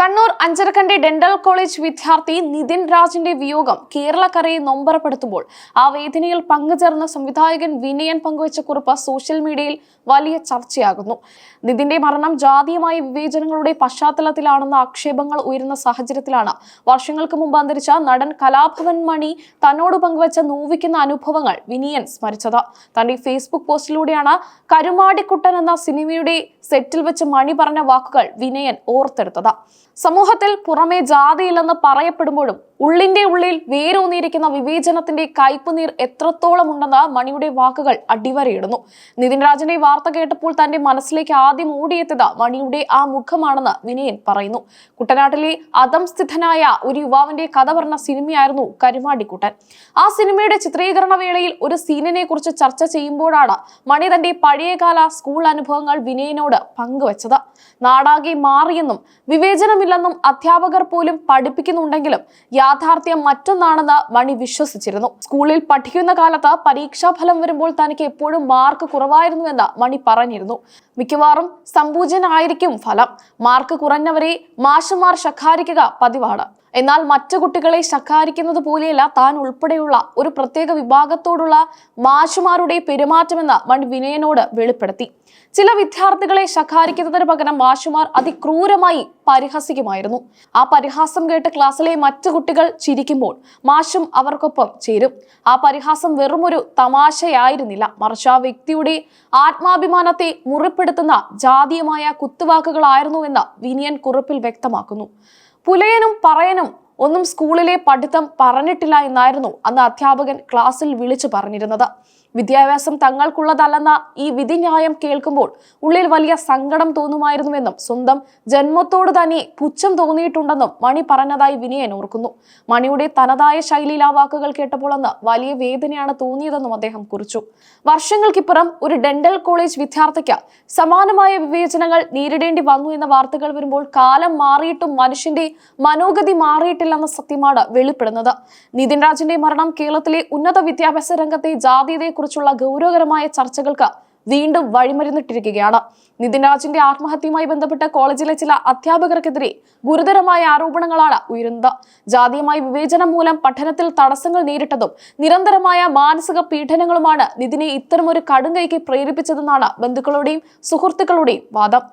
Kannur Anjarakandy dental college വിദ്യാർത്ഥി നിതിൻ രാജിന്റെ വിയോഗം കേരളക്കരയെ നൊമ്പരപ്പെടുത്തുമ്പോൾ ആ വേദനയിൽ പങ്കുചേർന്ന സംവിധായകൻ വിനയൻ പങ്കുവച്ച കുറിപ്പ് സോഷ്യൽ മീഡിയയിൽ വലിയ ചർച്ചയാകുന്നു. നിതിന്റെ മരണം ജാതീയമായ വിവേചനങ്ങളുടെ പശ്ചാത്തലത്തിലാണെന്ന ആക്ഷേപങ്ങൾ ഉയരുന്ന സാഹചര്യത്തിലാണ് വർഷങ്ങൾക്ക് മുമ്പ് അന്തരിച്ച നടൻ കലാഭവൻ മണി തന്നോട് പങ്കുവച്ച നോവിക്കുന്ന അനുഭവങ്ങൾ വിനയൻ സ്മരിച്ചത്. തന്റെ ഫേസ്ബുക്ക് പോസ്റ്റിലൂടെയാണ് കരുമാടിക്കുട്ടൻ എന്ന സിനിമയുടെ സെറ്റിൽ വെച്ച് മണി പറഞ്ഞ വാക്കുകൾ വിനയൻ ഓർത്തെടുത്തത്. സമൂഹത്തിൽ പുറമെ ജാതിയില്ലെന്ന് പറയപ്പെടുമ്പോഴും ഉള്ളിന്റെ ഉള്ളിൽ വേരൂന്നിയിരിക്കുന്ന വിവേചനത്തിന്റെ കയ്പുനീർ എത്രത്തോളം ഉണ്ടെന്ന് മണിയുടെ വാക്കുകൾ അടിവരയിടുന്നു. നിതിൻ രാജിന്റെ വാർത്ത കേട്ടപ്പോൾ തന്റെ മനസ്സിലേക്ക് ആദ്യം ഓടിയെത്തിയത് മണിയുടെ ആ മുഖമാണെന്ന് വിനയൻ പറയുന്നു. കുട്ടനാട്ടിലെ അധംസ്ഥിതനായ ഒരു യുവാവിന്റെ കഥ പറഞ്ഞ സിനിമയായിരുന്നു കരുമാടിക്കുട്ടൻ. ആ സിനിമയുടെ ചിത്രീകരണ വേളയിൽ ഒരു സീനിനെ കുറിച്ച് ചർച്ച ചെയ്യുമ്പോഴാണ് മണി തന്റെ പഴയകാല സ്കൂൾ അനുഭവങ്ങൾ വിനയനോട് പങ്കുവച്ചത്. നാടാകെ മാറിയെന്നും വിവേചനമില്ലെന്നും അധ്യാപകർ പോലും പഠിപ്പിക്കുന്നുണ്ടെങ്കിലും യാഥാർത്ഥ്യം മറ്റൊന്നാണെന്ന് മണി വിശ്വസിച്ചിരുന്നു. സ്കൂളിൽ പഠിക്കുന്ന കാലത്ത് പരീക്ഷാഫലം വരുമ്പോൾ തനിക്ക് എപ്പോഴും മാർക്ക് കുറവായിരുന്നുവെന്ന് മണി പറഞ്ഞിരുന്നു. മിക്കവാറും സംപൂജനായിരിക്കും ഫലം. മാർക്ക് കുറഞ്ഞവരെ മാഷുമാർ ശകാരിക്കുക പതിവാണ്. എന്നാൽ മറ്റു കുട്ടികളെ ശകാരിക്കുന്നത് പോലെയല്ല താൻ ഉൾപ്പെടെയുള്ള ഒരു പ്രത്യേക വിഭാഗത്തോടുള്ള മാഷുമാരുടെ പെരുമാറ്റമെന്ന് മണി വിനയനോട് വെളിപ്പെടുത്തി. ചില വിദ്യാർത്ഥികളെ ശകാരിക്കുന്നതിന് പകരം മാഷുമാർ അതിക്രൂരമായി പരിഹസിക്കുമായിരുന്നു. ആ പരിഹാസം കേട്ട് ക്ലാസ്സിലെ മറ്റു കുട്ടികൾ ചിരിക്കുമ്പോൾ മാഷും അവർക്കൊപ്പം ചേരും. ആ പരിഹാസം വെറുമൊരു തമാശയായിരുന്നില്ല, മറിച്ച് ആ വ്യക്തിയുടെ ആത്മാഭിമാനത്തെ മുറിപ്പെടുത്തുന്ന ജാതീയമായ കുത്തുവാക്കുകളായിരുന്നുവെന്ന് വിനയൻ കുറിപ്പിൽ വ്യക്തമാക്കുന്നു. പുലയനും പറയനും ഒന്നും സ്കൂളിലെ പഠിത്തം പറഞ്ഞിട്ടില്ല എന്നായിരുന്നു അന്ന് അധ്യാപകൻ ക്ലാസ്സിൽ വിളിച്ചു പറഞ്ഞിരുന്നത്. വിദ്യാഭ്യാസം തങ്ങൾക്കുള്ളതല്ലെന്ന ഈ വിധിന്യായം കേൾക്കുമ്പോൾ ഉള്ളിൽ വലിയ സങ്കടം തോന്നുമായിരുന്നുവെന്നും സ്വന്തം ജന്മത്തോട് തന്നെ പുച്ഛം തോന്നിയിട്ടുണ്ടെന്നും മണി പറഞ്ഞതായി വിനയൻ ഓർക്കുന്നു. മണിയുടെ തനതായ ശൈലിയിൽ ആ വാക്കുകൾ കേട്ടപ്പോൾ അന്ന് വലിയ വേദനയാണ് തോന്നിയതെന്നും അദ്ദേഹം കുറിച്ചു. വർഷങ്ങൾക്കിപ്പുറം ഒരു ഡെന്റൽ കോളേജ് വിദ്യാർത്ഥിക്ക് സമാനമായ വിവേചനങ്ങൾ നേരിടേണ്ടി വന്നു എന്ന വാർത്തകൾ വരുമ്പോൾ കാലം മാറിയിട്ടും മനുഷ്യന്റെ മനോഗതി മാറിയിട്ടില്ലെന്ന സത്യമാണ് വെളിപ്പെടുന്നത്. നിതിൻ രാജിന്റെ മരണം കേരളത്തിലെ ഉന്നത വിദ്യാഭ്യാസ രംഗത്തെ ജാതീയതയെ കുറിച്ചുള്ള ഗൗരവകരമായ ചർച്ചകൾക്ക് വീണ്ടും വഴിമരുന്നിട്ടിരിക്കുകയാണ്. നിതിൻ രാജിന്റെ ആത്മഹത്യയുമായി ബന്ധപ്പെട്ട് കോളേജിലെ ചില അധ്യാപകർക്കെതിരെ ഗുരുതരമായ ആരോപണങ്ങളാണ് ഉയരുന്നത്. ജാതീയമായ വിവേചനം മൂലം പഠനത്തിൽ തടസ്സങ്ങൾ നേരിട്ടതും നിരന്തരമായ മാനസിക പീഡനങ്ങളുമാണ് നിതിനെ ഇത്തരമൊരു കടുംകൈക്ക് പ്രേരിപ്പിച്ചതെന്നാണ് ബന്ധുക്കളുടെയും സുഹൃത്തുക്കളുടെയും വാദം.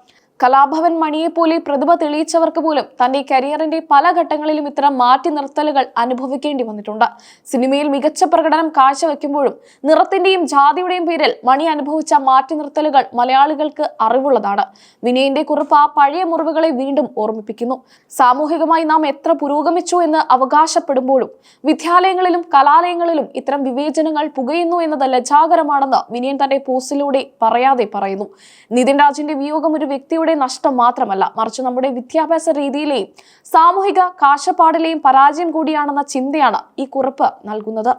കലാഭവൻ മണിയെപ്പോലെ പ്രതിഭ തെളിയിച്ചവർക്ക് പോലും തന്റെ കരിയറിന്റെ പല ഘട്ടങ്ങളിലും ഇത്തരം മാറ്റി നിർത്തലുകൾ അനുഭവിക്കേണ്ടി വന്നിട്ടുണ്ട്. സിനിമയിൽ മികച്ച പ്രകടനം കാഴ്ചവെക്കുമ്പോഴും നിറത്തിന്റെയും ജാതിയുടെയും പേരിൽ മണി അനുഭവിച്ച മാറ്റി നിർത്തലുകൾ മലയാളികൾക്ക് അറിവുള്ളതാണ്. വിനയന്റെ കുറിപ്പ് ആ പഴയ മുറിവുകളെ വീണ്ടും ഓർമ്മിപ്പിക്കുന്നു. സാമൂഹികമായി നാം എത്ര പുരോഗമിച്ചു എന്ന് അവകാശപ്പെടുമ്പോഴും വിദ്യാലയങ്ങളിലും കലാലയങ്ങളിലും ഇത്തരം വിവേചനങ്ങൾ പുകയുന്നു എന്നത് ലജ്ജാകരമാണെന്ന് വിനയൻ തന്റെ പോസ്റ്റിലൂടെ പറയാതെ പറയുന്നു. നിതിൻ രാജിന്റെ വിയോഗം ഒരു വ്യക്തിയുടെ നഷ്ടം മാത്രമല്ല, മറിച്ച് നമ്മുടെ വിദ്യാഭ്യാസ രീതിയിലെയും സാമൂഹിക കാഴ്ചപ്പാടിലെയും പരാജയം കൂടിയാണെന്ന ചിന്തയാണ് ഈ കുറിപ്പ് നൽകുന്നത്.